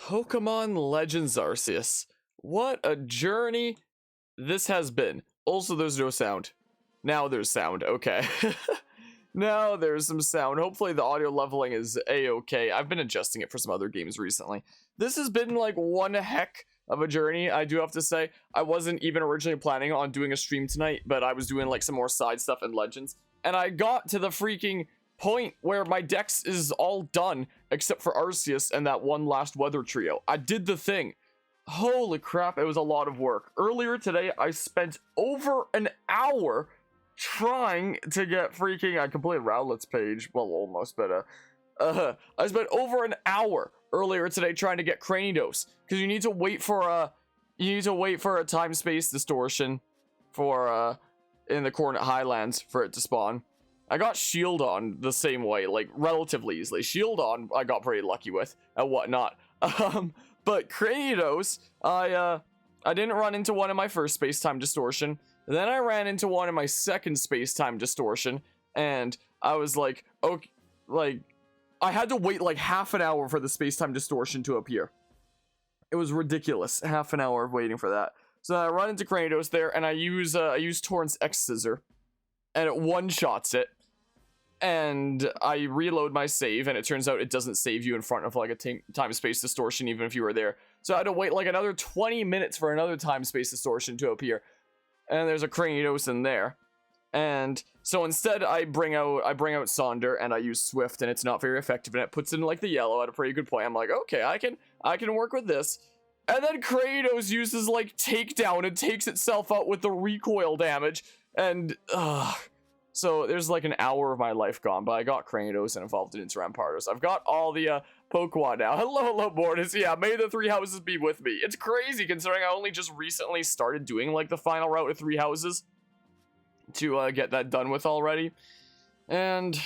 Pokemon Legends Arceus. What a journey this has been. Also, there's no sound. Now there's sound. Okay. Now there's some sound. Hopefully the audio leveling is a-okay. I've been adjusting it for some other games recently. This has been like one heck of a journey, I do have to say. I wasn't even originally planning on doing a stream tonight, but I was doing like some more side stuff in Legends. And I got to the freaking point where my dex is all done except for Arceus and that one last weather trio. I did the thing. Holy crap, it was a lot of work. Earlier today, I spent over an hour trying to get freaking... I completed Rowlet's page. Well, almost, but I spent over an hour earlier today trying to get Cranidos, because you need to wait for a time-space distortion for in the Coordinate Highlands for it to spawn. I got Shield on the same way, like relatively easily. Shield on, I got pretty lucky with and whatnot. But Cranidos, I didn't run into one in my first space-time distortion. Then I ran into one in my second space-time distortion, and I was like, okay, like, I had to wait like half an hour for the space-time distortion to appear. It was ridiculous, half an hour of waiting for that. So I run into Cranidos there, and I use Torrent's X Scissor, and it one-shots it. And I reload my save, and it turns out it doesn't save you in front of like a time-space distortion, even if you were there. So I had to wait like another 20 minutes for another time-space distortion to appear. And there's a Cranidos in there. And so instead I bring out Sonder, and I use Swift, and it's not very effective, and it puts in like the yellow at a pretty good point. I'm like, okay, I can work with this. And then Cranidos uses like Takedown and takes itself out with the recoil damage. And so there's like an hour of my life gone, but I got Cranidos and evolved it into Rampardos. I've got all the Pokemon now. Hello, Mortis. Yeah, may the three houses be with me. It's crazy considering I only just recently started doing like the final route of three houses to get that done with already. And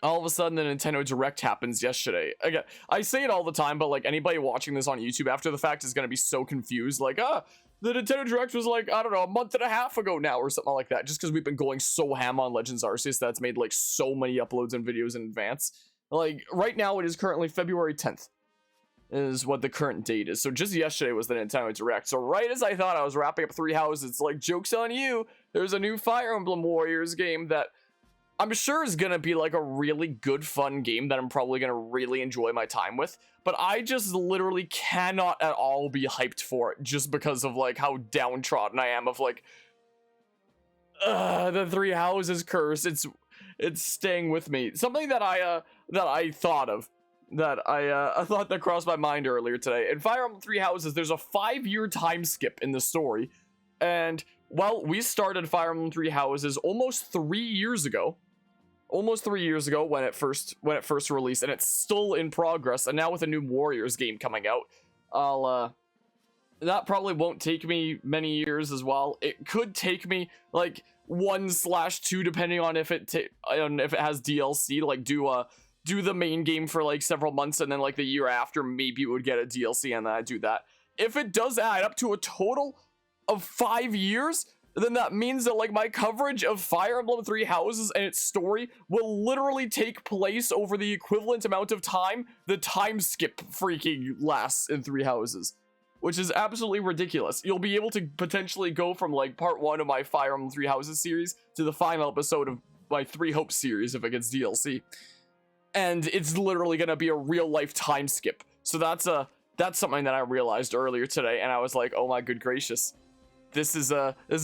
all of a sudden the Nintendo Direct happens yesterday. Again, I say it all the time, but like anybody watching this on YouTube after the fact is going to be so confused. Like, the Nintendo Direct was like, I don't know, a month and a half ago now or something like that. Just because we've been going so ham on Legends Arceus that's made like so many uploads and videos in advance. Like, right now it is currently February 10th. Is what the current date is. So just yesterday was the Nintendo Direct. So right as I thought I was wrapping up three houses, it's like, joke's on you. There's a new Fire Emblem Warriors game that I'm sure is going to be like a really good, fun game that I'm probably going to really enjoy my time with. But I just literally cannot at all be hyped for it just because of like how downtrodden I am of like, the three houses curse. It's staying with me. Something that I thought of. I thought that crossed my mind earlier today. In Fire Emblem Three Houses, there's a 5-year time skip in the story. And, well, we started Fire Emblem Three Houses almost 3 years ago. Almost 3 years ago when it first released, and it's still in progress. And now with a new Warriors game coming out, that probably won't take me many years as well. It could take me like 1/2, depending on if it has DLC. Like do the main game for like several months, and then like the year after maybe it would get a DLC, and then I do that. If it does add up to a total of 5 years, then that means that like my coverage of Fire Emblem Three Houses and its story will literally take place over the equivalent amount of time the time skip freaking lasts in Three Houses, which is absolutely ridiculous. You'll be able to potentially go from like part 1 of my Fire Emblem Three Houses series to the final episode of my Three Hopes series if it gets DLC. And it's literally gonna be a real life time skip. So that's something that I realized earlier today, and I was like, oh my good gracious, this is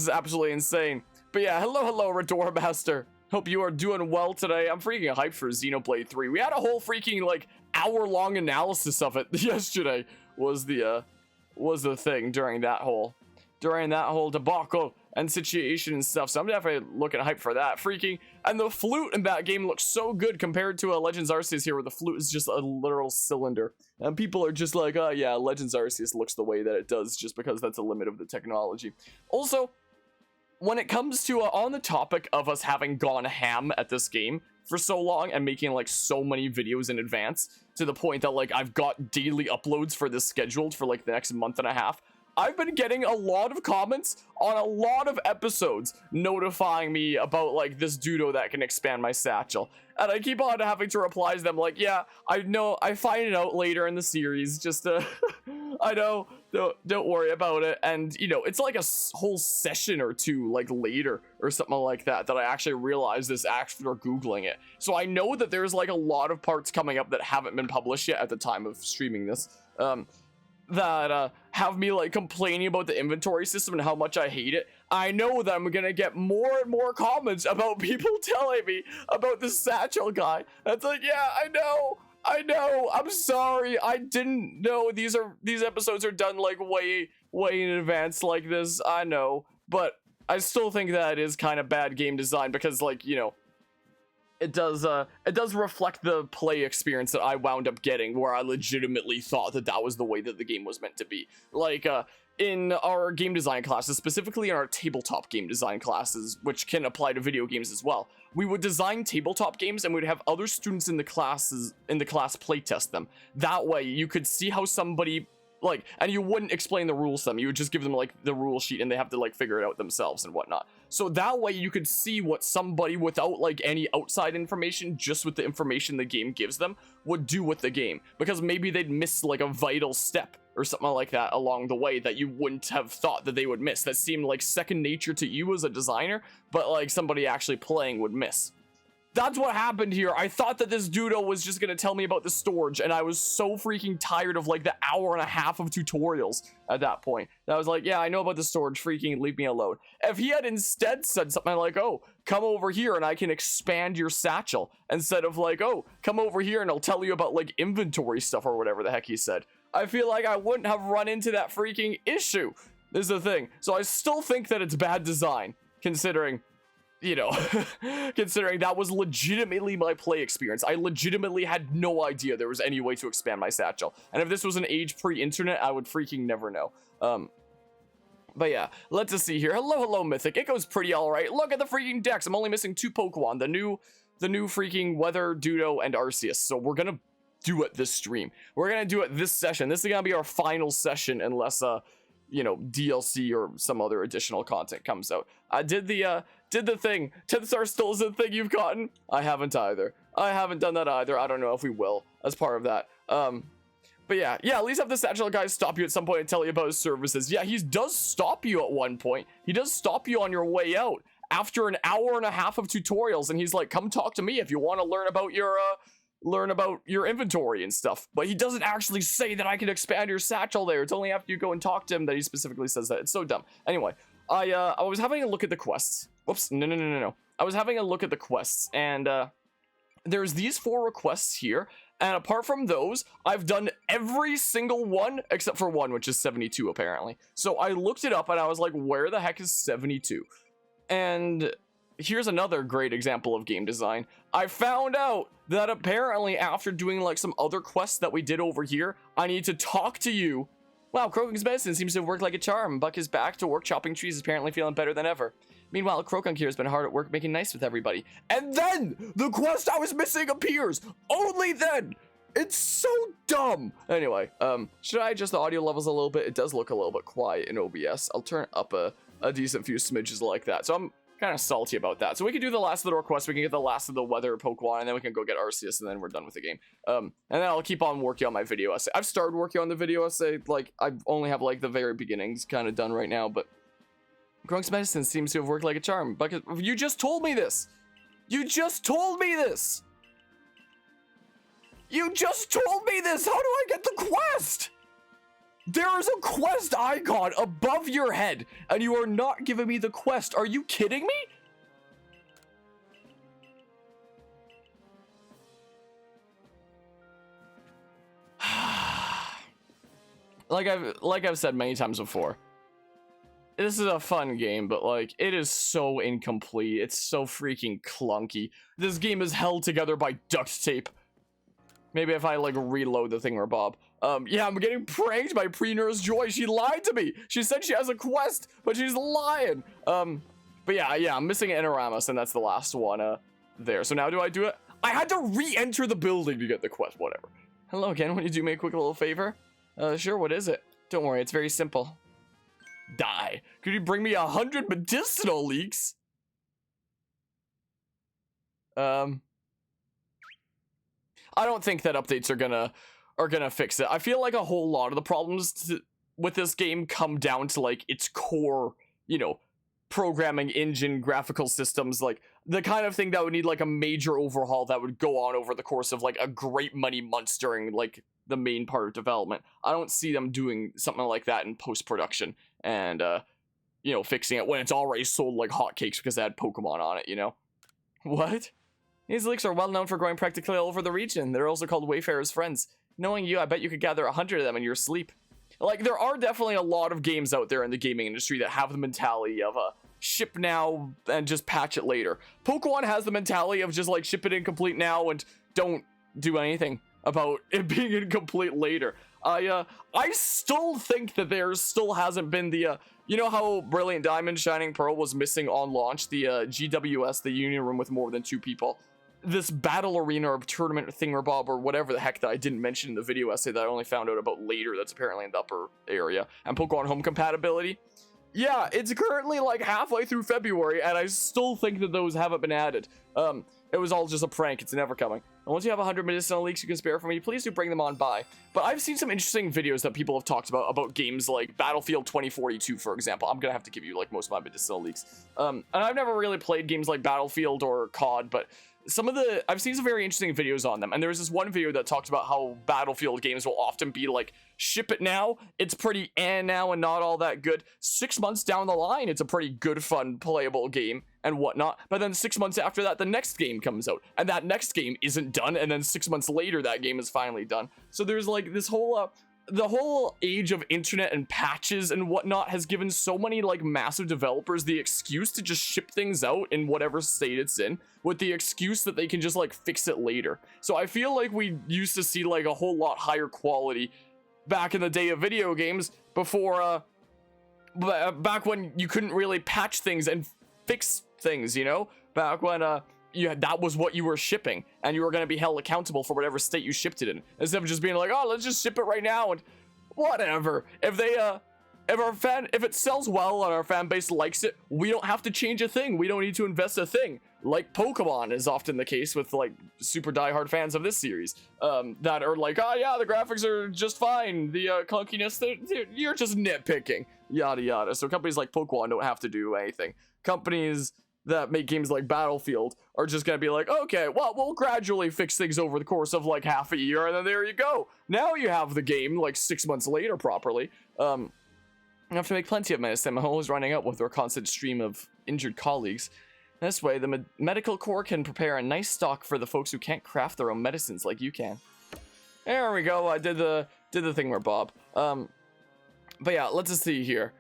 absolutely insane. But yeah, hello Rador Master. Hope you are doing well today. I'm freaking hyped for Xenoblade 3. We had a whole freaking like hour-long analysis of it yesterday. Was the thing during that whole debacle and situation and stuff. So I'm definitely looking hyped for that. Freaking, and the flute in that game looks so good compared to a Legends Arceus here, where the flute is just a literal cylinder. And people are just like, oh yeah, Legends Arceus looks the way that it does just because that's a limit of the technology. Also, when it comes to on the topic of us having gone ham at this game for so long and making like so many videos in advance to the point that like I've got daily uploads for this scheduled for like the next month and a half, I've been getting a lot of comments on a lot of episodes notifying me about like this Dudo that can expand my satchel. And I keep on having to reply to them like, yeah, I know, I find it out later in the series, just I know, don't worry about it. And you know, it's like a whole session or two like later or something like that I actually realized this after Googling it. So I know that there's like a lot of parts coming up that haven't been published yet at the time of streaming this, that have me like complaining about the inventory system and how much I hate it. I know that I'm gonna get more and more comments about people telling me about the satchel guy. That's like, yeah, I know, I'm sorry, I didn't know these episodes are done like way in advance like this. I know, but I still think that it is kind of bad game design because, like, you know, it does reflect the play experience that I wound up getting, where I legitimately thought that that was the way that the game was meant to be. Like, in our game design classes, specifically in our tabletop game design classes, which can apply to video games as well, we would design tabletop games and we'd have other students in the class playtest them. That way you could see how somebody, like, and you wouldn't explain the rules to them, you would just give them like the rule sheet and they have to like figure it out themselves and whatnot. So that way you could see what somebody without like any outside information, just with the information the game gives them, would do with the game, because maybe they'd miss like a vital step or something like that along the way that you wouldn't have thought that they would miss, that seemed like second nature to you as a designer, but like somebody actually playing would miss. That's what happened here. I thought that this Dudo was just gonna tell me about the storage, and I was so freaking tired of like the hour and a half of tutorials at that point. And I was like, yeah, I know about the storage, freaking leave me alone. If he had instead said something like, oh, come over here and I can expand your satchel, instead of like, oh, come over here and I'll tell you about like inventory stuff or whatever the heck he said, I feel like I wouldn't have run into that freaking issue. This is the thing. So I still think that it's bad design, considering, you know, considering that was legitimately my play experience. I legitimately had no idea there was any way to expand my satchel. And if this was an age pre-internet, I would freaking never know. But yeah, let's just see here. Hello, Mythic. It goes pretty alright. Look at the freaking decks. I'm only missing 2 Pokemon. The new freaking Weather, Dudo, and Arceus. So we're gonna do it this stream. We're gonna do it this session. This is gonna be our final session unless, you know, DLC or some other additional content comes out. I did the thing. 10th star still is a thing you've gotten? I haven't either. I haven't done that either. I don't know if we will as part of that. But yeah, at least have the satchel guy stop you at some point and tell you about his services. Yeah, he does stop you at one point. He does stop you on your way out after an hour and a half of tutorials, and he's like, come talk to me if you want to learn about your inventory and stuff. But he doesn't actually say that I can expand your satchel there. It's only after you go and talk to him that he specifically says that. It's so dumb. Anyway, I was having a look at the quests. Whoops, no. I was having a look at the quests, and there's these 4 requests here, and apart from those, I've done every single one except for one, which is 72 apparently. So I looked it up and I was like, where the heck is 72? And here's another great example of game design. I found out that apparently after doing like some other quests that we did over here, I need to talk to you. Wow, Croakunk's medicine seems to have worked like a charm. Buck is back to work chopping trees, is apparently feeling better than ever. Meanwhile, Croakunk here has been hard at work making nice with everybody. And then the quest I was missing appears. Only then. It's so dumb. Anyway, should I adjust the audio levels a little bit? It does look a little bit quiet in OBS. I'll turn up a decent few smidges like that. So I'm kind of salty about that. So we can do the last of the requests. We can get the last of the weather Pokemon, and then we can go get Arceus, and then we're done with the game. And then I'll keep on working on my video essay. I've started working on the video essay. Like, I only have like the very beginnings kind of done right now, but Croakunk's medicine seems to have worked like a charm. But you just told me this. You just told me this. You just told me this. How do I get the quest? There is a quest icon above your head, and you are not giving me the quest. Are you kidding me? Like I've said many times before, this is a fun game, but like, it is so incomplete. It's so freaking clunky. This game is held together by duct tape. Maybe if I like reload the thingamabob. Yeah, I'm getting pranked by Pre-Nurse Joy. She lied to me. She said she has a quest, but she's lying. But yeah, I'm missing Enoramus, and that's the last one there. So now do I do it? I had to re-enter the building to get the quest, whatever. Hello again, will you do me a quick little favor? Sure, what is it? Don't worry, it's very simple. Die. Could you bring me 100 medicinal leaks? I don't think that updates are gonna fix it. I feel like a whole lot of the problems with this game come down to like its core, you know, programming engine, graphical systems, like the kind of thing that would need like a major overhaul that would go on over the course of like a great many months during like the main part of development. I don't see them doing something like that in post-production and you know, fixing it when it's already sold like hotcakes because they had Pokemon on it, you know? What? These leeks are well known for growing practically all over the region. They're also called Wayfarer's Friends. Knowing you, I bet you could gather 100 of them in your sleep. Like, there are definitely a lot of games out there in the gaming industry that have the mentality of ship now and just patch it later. Pokemon has the mentality of just like ship it incomplete now and don't do anything about it being incomplete later. I still think that there still hasn't been the you know how Brilliant Diamond Shining Pearl was missing on launch, the GWS, the Union Room with more than 2 people. This battle arena or tournament thingamabob or whatever the heck that I didn't mention in the video essay that I only found out about later, that's apparently in the upper area, and Pokemon Home compatibility. Yeah, it's currently like halfway through February and I still think that those haven't been added. It was all just a prank, it's never coming. And once you have 100 medicinal leaks you can spare for me, please do bring them on by. But I've seen some interesting videos that people have talked about games like Battlefield 2042, for example. I'm gonna have to give you like most of my medicinal leaks. And I've never really played games like Battlefield or COD, but I've seen some very interesting videos on them, and there was this one video that talked about how Battlefield games will often be like, ship it now, it's pretty now and not all that good. 6 months down the line, it's a pretty good, fun, playable game and whatnot, but then 6 months after that, the next game comes out, and that next game isn't done, and then 6 months later, that game is finally done. So there's like this whole, the whole age of internet and patches and whatnot has given so many like massive developers the excuse to just ship things out in whatever state it's in, with the excuse that they can just like fix it later. So I feel like we used to see like a whole lot higher quality back in the day of video games before back when you couldn't really patch things and fix things, you know, back when that was what you were shipping, and you were going to be held accountable for whatever state you shipped it in, instead of just being like, oh, let's just ship it right now and whatever. If it sells well and our fan base likes it, we don't have to change a thing. We don't need to invest a thing, like Pokemon is often the case with like super diehard fans of this series, that are like, oh yeah, the graphics are just fine, the clunkiness, you're just nitpicking, yada yada. So companies like Pokemon don't have to do anything. Companies that make games like Battlefield are just gonna be like, okay, well, we'll gradually fix things over the course of like half a year, and then there you go. Now you have the game like 6 months later properly. You have to make plenty of medicine. My hole is running out with our constant stream of injured colleagues. This way, the medical corps can prepare a nice stock for the folks who can't craft their own medicines like you can. There we go. I did the thingamabob. But yeah, let's just see here.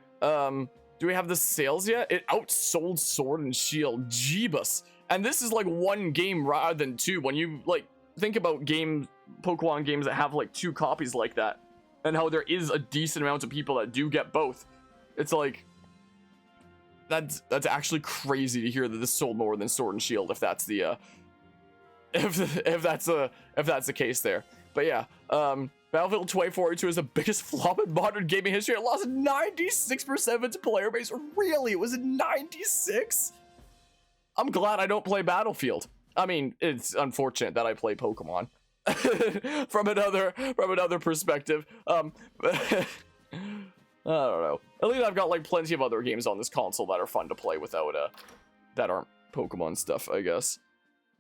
Do we have the sales yet? It outsold Sword and Shield. Jeebus. And this is like one game rather than 2. When you like think about Pokemon games that have like 2 copies like that, and how there is a decent amount of people that do get both, it's like that's actually crazy to hear that this sold more than Sword and Shield, if that's the if that's the case there. But yeah, Battlefield 2042 is the biggest flop in modern gaming history. It lost 96% of its player base. Really? It was 96? I'm glad I don't play Battlefield. I mean, it's unfortunate that I play Pokemon. from another perspective. I don't know. At least I've got like plenty of other games on this console that are fun to play without that aren't Pokemon stuff, I guess.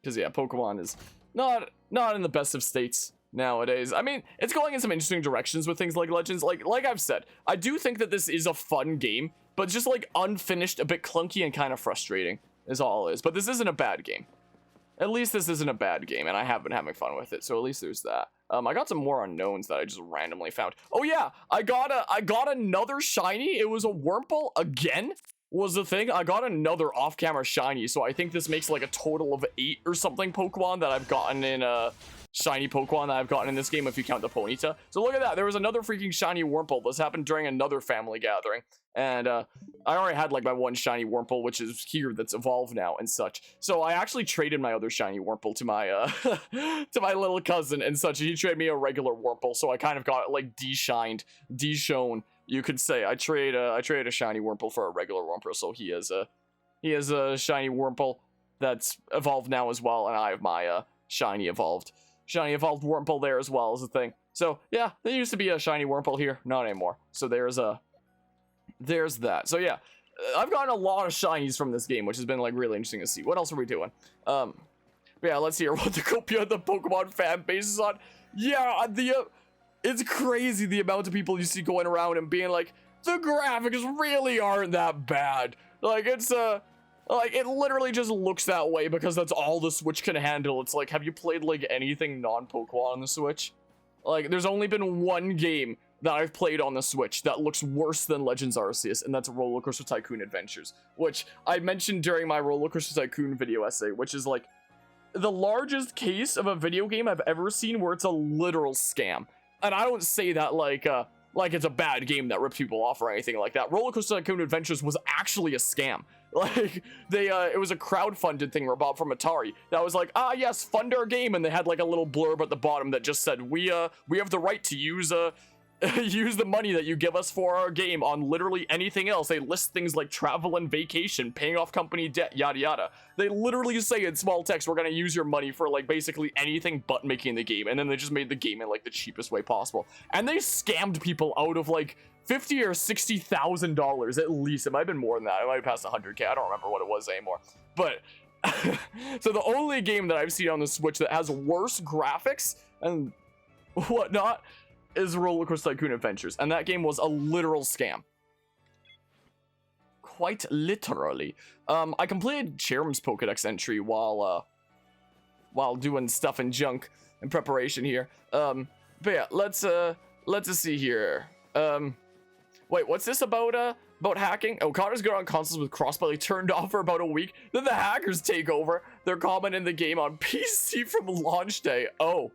Because yeah, Pokemon is not in the best of states nowadays. I mean, it's going in some interesting directions with things like Legends. Like I've said, I do think that this is a fun game, but just like unfinished, a bit clunky and kind of frustrating is all it is. But this isn't a bad game. At least this isn't a bad game, and I have been having fun with it, so at least there's that. I got some more unknowns that I just randomly found. Oh yeah, I got another shiny. It was a Wurmple again, was the thing. I got another off-camera shiny, so I think this makes like a total of 8 or something Pokemon that I've gotten in shiny Pokemon that I've gotten in this game if you count the Ponyta. So look at that. There was another freaking shiny Wurmple. This happened during another family gathering. And I already had like my one shiny Wurmple, which is here, that's evolved now and such. So I actually traded my other shiny Wurmple to my to my little cousin and such. He traded me a regular Wurmple, so I kind of got like de-shined, de-shown, you could say. I traded a shiny Wurmple for a regular Wurmple, so he is a shiny Wurmple that's evolved now as well, and I have my shiny evolved Wurmple there as well as a thing. So yeah, there used to be a shiny Wurmple here, not anymore. So there's that. So yeah, I've gotten a lot of shinies from this game, which has been like really interesting to see. What else are we doing? But yeah, let's hear what the copia of the Pokemon fan base is on. Yeah, it's crazy the amount of people you see going around and being like, the graphics really aren't that bad. Like it's like it literally just looks that way because that's all the Switch can handle. It's like, have you played like anything non-Pokemon on the Switch? Like there's only been one game that I've played on the Switch that looks worse than Legends Arceus, and that's Roller Coaster Tycoon Adventures, which I mentioned during my Roller Coaster Tycoon video essay, which is like the largest case of a video game I've ever seen where it's a literal scam. And I don't say that like it's a bad game that rips people off or anything like that. Roller Coaster Tycoon Adventures was actually a scam. Like it was a crowdfunded thing bought from Atari that was like, ah yes, fund our game, and they had like a little blurb at the bottom that just said, we have the right to use use the money that you give us for our game on literally anything else. They list things like travel and vacation, paying off company debt, yada yada. They literally say in small text, we're gonna use your money for like basically anything but making the game. And then they just made the game in like the cheapest way possible. And they scammed people out of like $50,000 or $60,000 at least. It might have been more than that. It might have passed 100K. I don't remember what it was anymore. But so the only game that I've seen on the Switch that has worse graphics and whatnot is Roller Coaster Tycoon Adventures, and that game was a literal scam. Quite literally. I completed Cherum's Pokedex entry while doing stuff and junk in preparation here. But yeah, let's see here. Wait, what's this about hacking? Oh, Connor's good on consoles with crossplay turned off for about a week. Then the hackers take over. They're commenting the game on PC from launch day. Oh.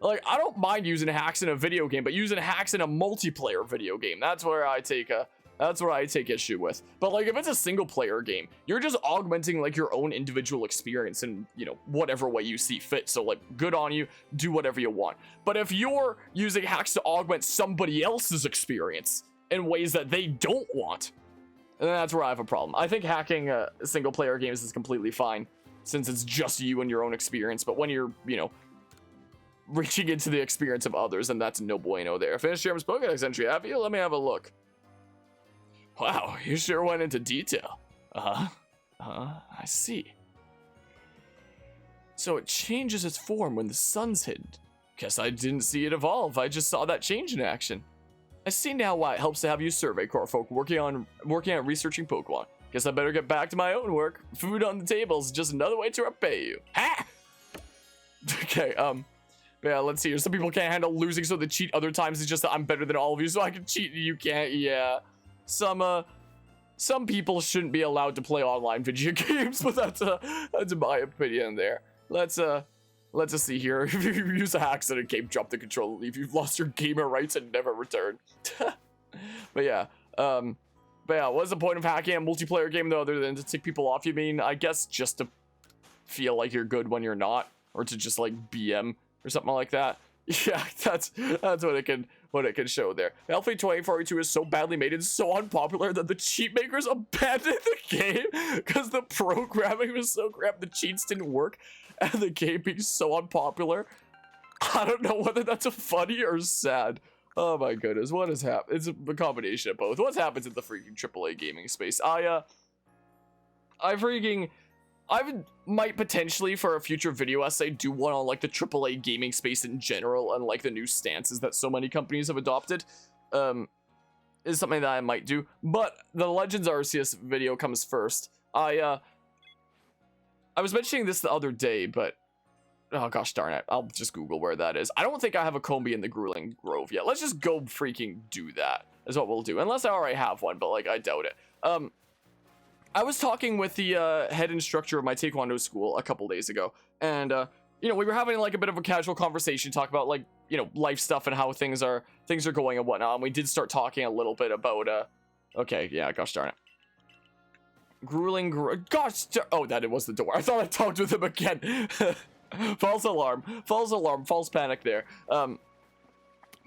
Like, I don't mind using hacks in a video game, but using hacks in a multiplayer video game, that's where I take issue with. But like, if it's a single player game, you're just augmenting like your own individual experience in, you know, whatever way you see fit. So like, good on you, do whatever you want. But if you're using hacks to augment somebody else's experience in ways that they don't want, then that's where I have a problem. I think hacking single player games is completely fine, since it's just you and your own experience. But when you're, you know, reaching into the experience of others, and that's no bueno there. Finished Cherum's Pokedex entry, have you? Let me have a look. Wow, you sure went into detail. I see. So it changes its form when the sun's hidden. Guess I didn't see it evolve, I just saw that change in action. I see now why it helps to have you Survey Corps folk working on researching Pokemon. Guess I better get back to my own work. Food on the table is just another way to repay you. Ha! Okay, yeah, let's see here. Some people can't handle losing, so they cheat. Other times it's just that I'm better than all of you, so I can cheat and you can't. Yeah. Some people shouldn't be allowed to play online video games, but that's my opinion there. Let's see here. If you use a hack in a game, drop the controller, leave. You've lost your gamer rights and never return. But yeah, what's the point of hacking a multiplayer game though, other than to tick people off? You mean, I guess just to feel like you're good when you're not, or to just like BM or something like that. Yeah, that's what it can show there. Battlefield 2042 is so badly made and so unpopular that the cheat makers abandoned the game because the programming was so crap, the cheats didn't work, and the game being so unpopular. I don't know whether that's a funny or sad. Oh my goodness, what has happened? It's a combination of both. What's happened to the freaking AAA gaming space? I might potentially, for a future video essay, do one on like the AAA gaming space in general and like the new stances that so many companies have adopted. Is something that I might do. But the Legends Arceus video comes first. I was mentioning this the other day, but oh gosh darn it, I'll just Google where that is. I don't think I have a Combi in the Grueling Grove yet. Let's just go freaking do that, is what we'll do. Unless I already have one, but like I doubt it. I was talking with the head instructor of my Taekwondo school a couple days ago, and you know, we were having like a bit of a casual conversation, talk about like, you know, life stuff and how things are going and whatnot. And we did start talking a little bit about okay, yeah, gosh darn it. Oh, that it was the door. I thought I talked with him again. False alarm, false panic there.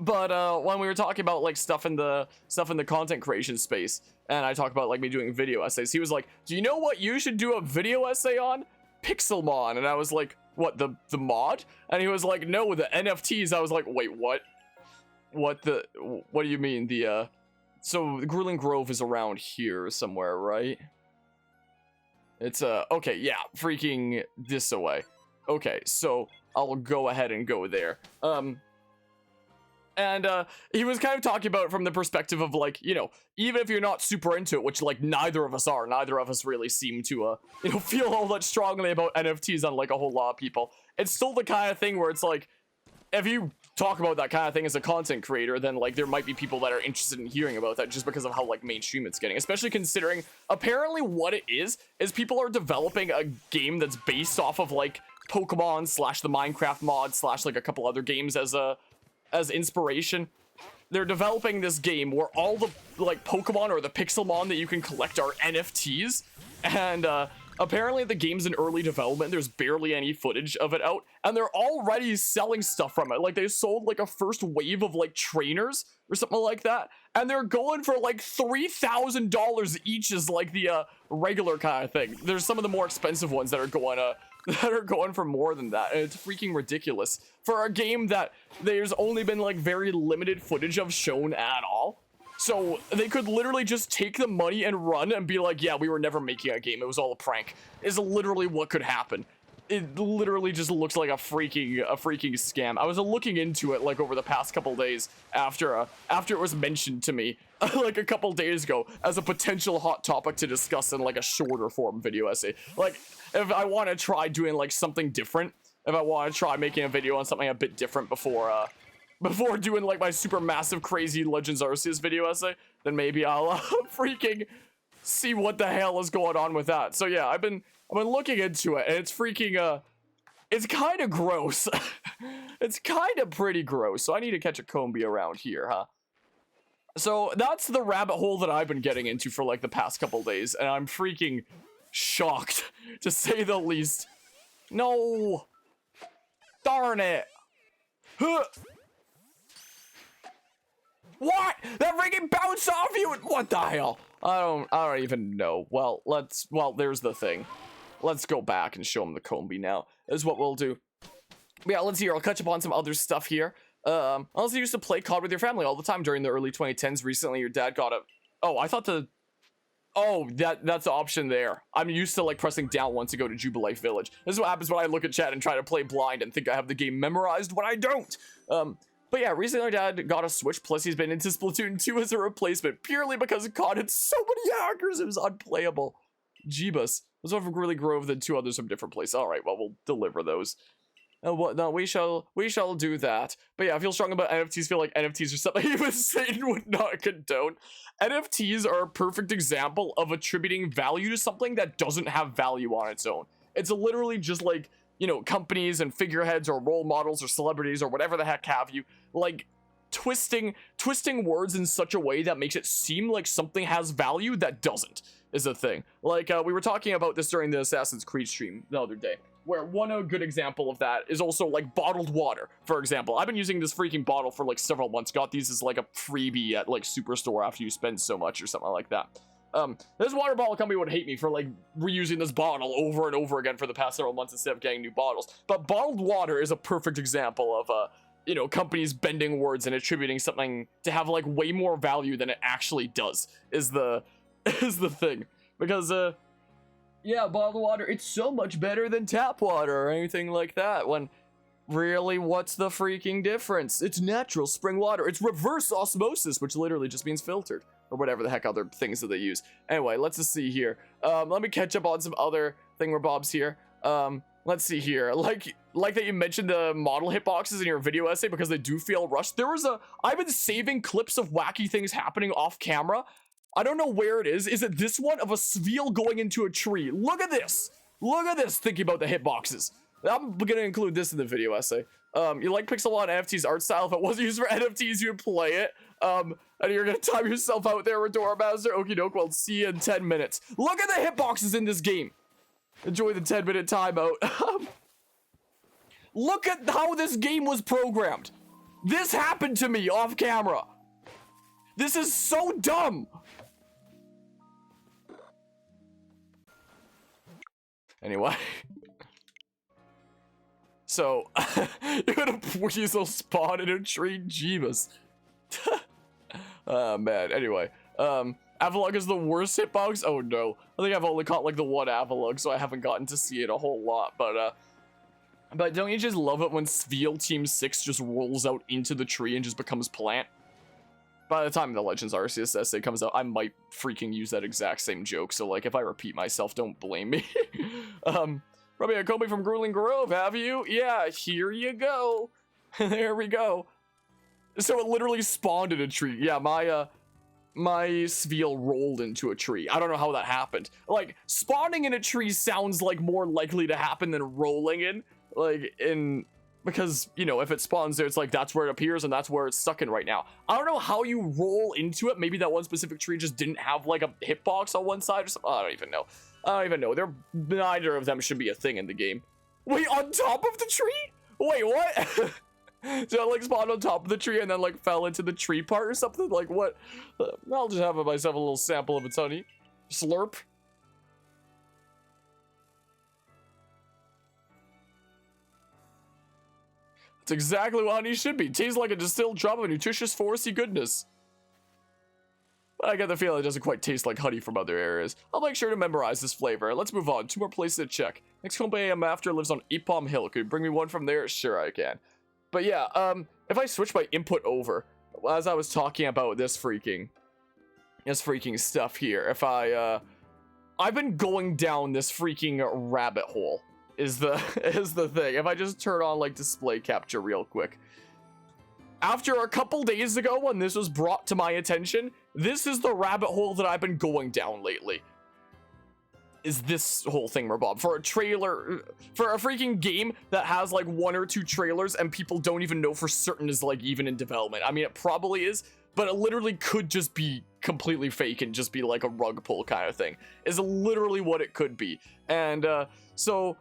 But when we were talking about like stuff in the content creation space, and I talked about like me doing video essays, he was like, do you know what you should do a video essay on? Pixelmon. And I was like, what, the mod? And he was like, no, the NFTs. I was like, wait, what do you mean? So Grueling Grove is around here somewhere, right? It's okay, yeah, freaking this away. Okay, so I'll go ahead and go there. And he was kind of talking about it from the perspective of like, you know, even if you're not super into it, which like neither of us are, neither of us really seem to, you know, feel all that strongly about NFTs unlike a whole lot of people. It's still the kind of thing where it's like, if you talk about that kind of thing as a content creator, then like there might be people that are interested in hearing about that just because of how like mainstream it's getting, especially considering apparently what it is people are developing a game that's based off of like Pokemon / the Minecraft mod / like a couple other games as inspiration. They're developing this game where all the like Pokemon or the Pixelmon that you can collect are NFTs, and apparently the game's in early development. There's barely any footage of it out, and they're already selling stuff from it. Like they sold like a first wave of like trainers or something like that, and they're going for like $3,000 each is like the regular kind of thing. There's some of the more expensive ones that are going for more than that, and it's freaking ridiculous for a game that there's only been like very limited footage of shown at all. So they could literally just take the money and run and be like, yeah, we were never making a game, it was all a prank, is literally what could happen. It literally just looks like a freaking scam. I was looking into it like over the past couple days after it was mentioned to me like a couple days ago as a potential hot topic to discuss in like a shorter form video essay. Like if I want to try doing like something different, if I want to try making a video on something a bit different before doing like my super massive crazy Legends Arceus video essay, then maybe I'll freaking see what the hell is going on with that. So yeah, I've been looking into it, and it's freaking it's kind of gross. It's kind of pretty gross. So I need to catch a Combi around here, huh? So that's the rabbit hole that I've been getting into for like the past couple days, and I'm freaking shocked to say the least. No, darn it. Huh. What? That freaking bounced off you? What the hell? I don't even know. Well, there's the thing. Let's go back and show him the Combi now. Is what we'll do. But yeah, let's see here. I'll catch up on some other stuff here. I also used to play COD with your family all the time during the early 2010s. Recently, your dad got a... Oh, I thought the... Oh, that's the option there. I'm used to like pressing down once to go to Jubilife Village. This is what happens when I look at chat and try to play blind and think I have the game memorized when I don't. But yeah, recently our dad got a Switch, plus he's been into Splatoon 2 as a replacement, purely because COD had so many hackers, it was unplayable. Jeebus. There's one from Grueling Grove, then 2 others from different places. Alright, well, we'll deliver those. No, we shall do that. But yeah, I feel strong about NFTs, feel like NFTs are something even Satan would not condone. NFTs are a perfect example of attributing value to something that doesn't have value on its own. It's literally just like, you know, companies and figureheads or role models or celebrities or whatever the heck have you, like twisting words in such a way that makes it seem like something has value that doesn't, is a thing. Like we were talking about this during the Assassin's Creed stream the other day, where a good example of that is also like bottled water, for example. I've been using this freaking bottle for like several months, got these as like a freebie at like Superstore after you spend so much or something like that. This water bottle company would hate me for like reusing this bottle over and over again for the past several months instead of getting new bottles. But bottled water is a perfect example of you know, companies bending words and attributing something to have like way more value than it actually does, is the thing. Because yeah, bottled water, it's so much better than tap water or anything like that, when really, what's the freaking difference? It's natural spring water. It's reverse osmosis, which literally just means filtered, or whatever the heck other things that they use. Anyway, let's just see here. Let me catch up on some other thingamabobs here. Let's see here. Like that you mentioned the model hitboxes in your video essay because they do feel rushed. I've been saving clips of wacky things happening off camera. I don't know where it is. Is it this one of a Sveal going into a tree? Look at this. Look at this, thinking about the hitboxes. I'm gonna include this in the video essay. You like pixel art NFT's art style. If it wasn't used for NFTs, you'd play it. And you're gonna time yourself out there with Master. Okie doke, well, see you in 10 minutes. Look at the hitboxes in this game. Enjoy the 10-minute timeout. Look at how this game was programmed. This happened to me off camera. This is so dumb. Anyway. So, you had a weasel spawn in a tree, Jeebus. Oh, man. Anyway, Avalug is the worst hitbox? Oh, no. I think I've only caught, like, the one Avalug, so I haven't gotten to see it a whole lot, but don't you just love it when Sveal Team 6 just rolls out into the tree and just becomes plant? By the time the Legends Arceus essay comes out, I might freaking use that exact same joke, so, like, if I repeat myself, don't blame me. Robbie and Kobe from Grueling Grove, have you? Yeah, here you go. There we go. So it literally spawned in a tree. Yeah, my Sveal rolled into a tree. I don't know how that happened. Like, spawning in a tree sounds like more likely to happen than rolling in. Like, because, you know, if it spawns there, it's like, that's where it appears and that's where it's stuck in right now. I don't know how you roll into it. Maybe that one specific tree just didn't have, like, a hitbox on one side or something. I don't even know. Neither of them should be a thing in the game. Wait, on top of the tree? Wait, what? So I, like, spawned on top of the tree and then, like, fell into the tree part or something? Like, what? I'll just have myself a little sample of its honey. Slurp. It's exactly what honey should be. Tastes like a distilled drop of nutritious foresty goodness. But I get the feeling it doesn't quite taste like honey from other areas. I'll make sure to memorize this flavor. Let's move on. 2 more places to check. Next company I'm after lives on Epom Hill. Could you bring me one from there? Sure, I can. But yeah, if I switch my input over, as I was talking about this freaking stuff here, if I've been going down this freaking rabbit hole, is the thing. If I just turn on, like, display capture real quick. After a couple days ago, when this was brought to my attention, this is the rabbit hole that I've been going down lately. Is this whole thing, Bob, for a trailer, for a freaking game that has, like, 1 or 2 trailers and people don't even know for certain is, like, even in development. I mean, it probably is, but it literally could just be completely fake and just be, like, a rug pull kind of thing. Is literally what it could be. And, so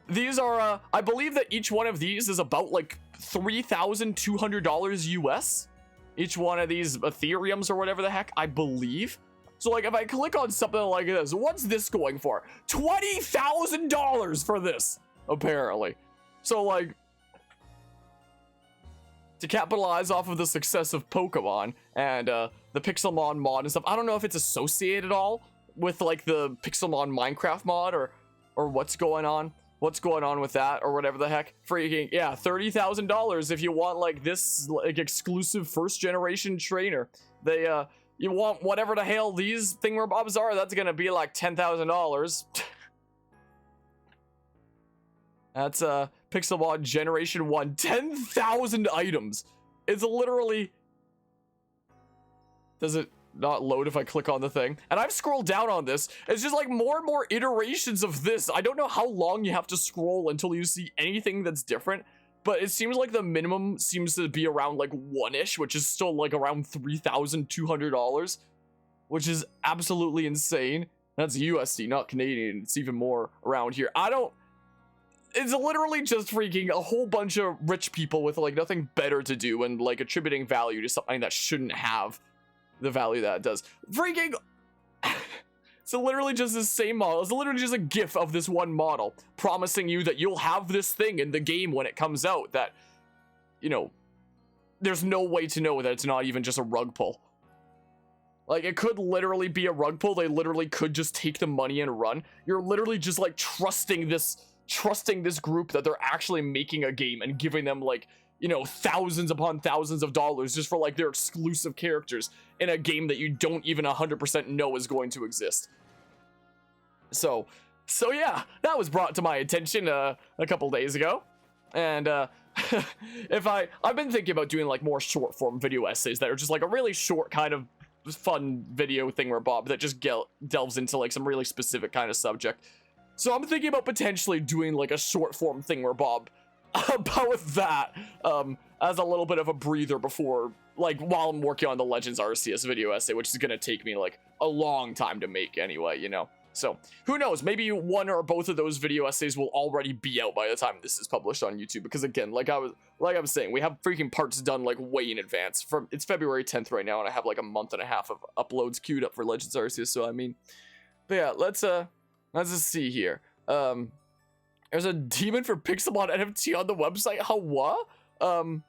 these are, I believe that each one of these is about, like, $3,200 US. Each one of these Ethereums or whatever the heck, I believe. So, like, if I click on something like this, what's this going for? $20,000 for this, apparently. So, like, to capitalize off of the success of Pokemon and the Pixelmon mod and stuff, I don't know if it's associated at all with, like, the Pixelmon Minecraft mod or what's going on. What's going on with that or whatever the heck. Freaking, yeah, $30,000 if you want, like, this, like, exclusive first generation trainer. They, you want whatever the hell these thingamabobs are, that's gonna be like $10,000. That's Pixelmon Generation 1, 10,000 items. It's literally... Does it not load if I click on the thing? And I've scrolled down on this. It's just like more and more iterations of this. I don't know how long you have to scroll until you see anything that's different. But it seems like the minimum seems to be around, like, 1-ish, which is still, like, around $3,200, which is absolutely insane. That's USD, not Canadian. It's even more around here. It's literally just freaking a whole bunch of rich people with, like, nothing better to do and, like, attributing value to something that shouldn't have the value that it does. Freaking... It's literally just the same model. It's literally just a gif of this one model promising you that you'll have this thing in the game when it comes out that, you know, there's no way to know that it's not even just a rug pull. Like, it could literally be a rug pull. They literally could just take the money and run. You're literally just, like, trusting this group that they're actually making a game and giving them, like, you know, thousands upon thousands of dollars just for, like, their exclusive characters in a game that you don't even 100% know is going to exist. So yeah, that was brought to my attention a couple days ago. And I've been thinking about doing, like, more short form video essays that are just, like, a really short kind of fun video thing where Bob that just delves into, like, some really specific kind of subject. So I'm thinking about potentially doing like a short form thing where Bob about that as a little bit of a breather before, like, while I'm working on the Legends Arceus video essay, which is gonna take me like a long time to make anyway, you know. So who knows, maybe one or both of those video essays will already be out by the time this is published on YouTube, because again, like I was saying, we have freaking parts done like way in advance. It's February 10th right now, and I have like a month and a half of uploads queued up for Legends Arceus. So I mean, but yeah, let's just see here. There's a demon for Pixelmon NFT on the website. How what? But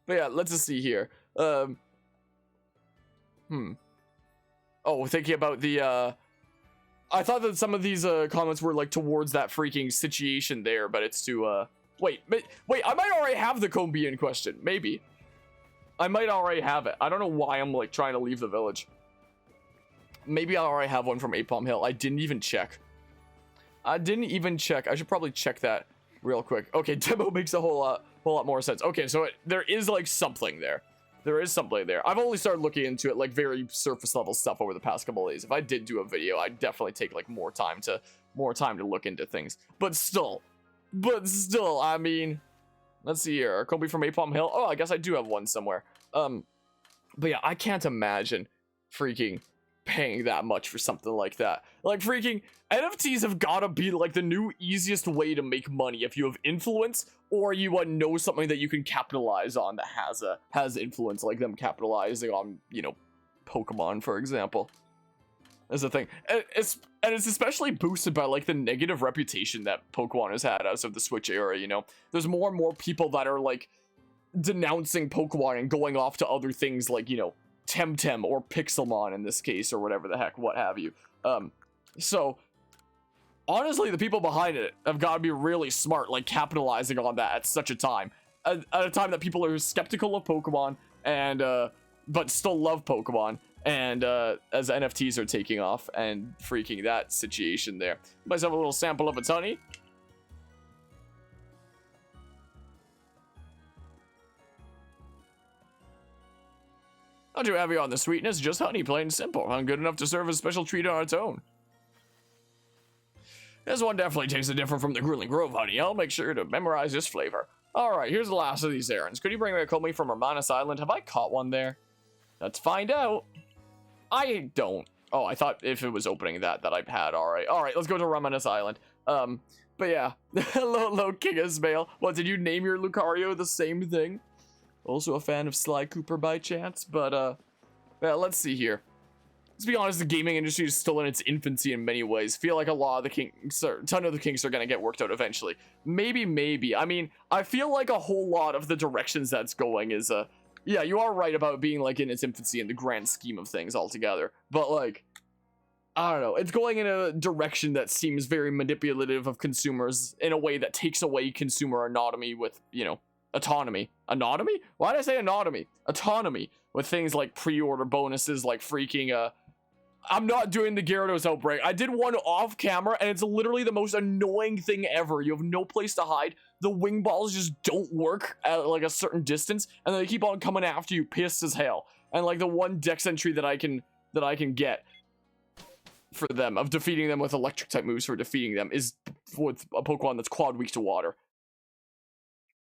yeah, let's just see here. Oh, thinking about the I thought that some of these comments were like towards that freaking situation there, but it's to wait, I might already have the Combi in question. Maybe I might already have it. I don't know why I'm like trying to leave the village. Maybe I already have one from Apom Hill. I didn't even check. I should probably check that real quick. Okay, demo makes a whole lot more sense. Okay, so there is like something there. There is something there. I've only started looking into it like very surface level stuff over the past couple of days. If I did do a video, I'd definitely take like more time to look into things. But still, I mean, let's see here. Kobe from Apom Hill. Oh, I guess I do have one somewhere. But yeah, I can't imagine freaking paying that much for something like that. Like, freaking NFTs have gotta be like the new easiest way to make money if you have influence, or you know something that you can capitalize on that has influence, like them capitalizing on, you know, Pokemon, for example. That's the thing. And it's especially boosted by like the negative reputation that Pokemon has had as of the Switch era, you know. There's more and more people that are like denouncing Pokemon and going off to other things like, you know, Temtem or Pixelmon in this case, or whatever the heck, what have you. So honestly, the people behind it have got to be really smart, like capitalizing on that at such a time, at a time that people are skeptical of Pokemon and but still love Pokemon, and as NFTs are taking off and freaking that situation there. Myself a little sample of its honey. Not too heavy on the sweetness, just honey, plain simple. Good enough to serve as a special treat on its own. This one definitely tastes different from the Grueling Grove honey. I'll make sure to memorize this flavor. Alright, here's the last of these errands. Could you bring me a Comey from Hermanus Island? Have I caught one there? Let's find out. I don't. Oh, I thought if it was opening that I'd had. Alright, let's go to Hermanus Island. But yeah. Hello, King Ismail. What, did you name your Lucario the same thing? Also a fan of Sly Cooper by chance, but yeah, let's see here. Let's be honest, the gaming industry is still in its infancy in many ways. Feel like a lot of the kinks, a ton of the kinks are gonna get worked out eventually. Maybe. I mean, I feel like a whole lot of the directions that's going is, yeah, you are right about being like in its infancy in the grand scheme of things altogether. But like, I don't know, it's going in a direction that seems very manipulative of consumers in a way that takes away consumer autonomy with, you know, autonomy. Why did I say autonomy? Autonomy with things like pre-order bonuses, like freaking, I'm not doing the Gyarados outbreak. I did one off camera, and it's literally the most annoying thing ever. You have no place to hide. The wing balls just don't work at like a certain distance, and they keep on coming after you, pissed as hell. And like the one dex entry that I can get for them, of defeating them with electric type moves for defeating them, is with a Pokemon that's quad weak to water.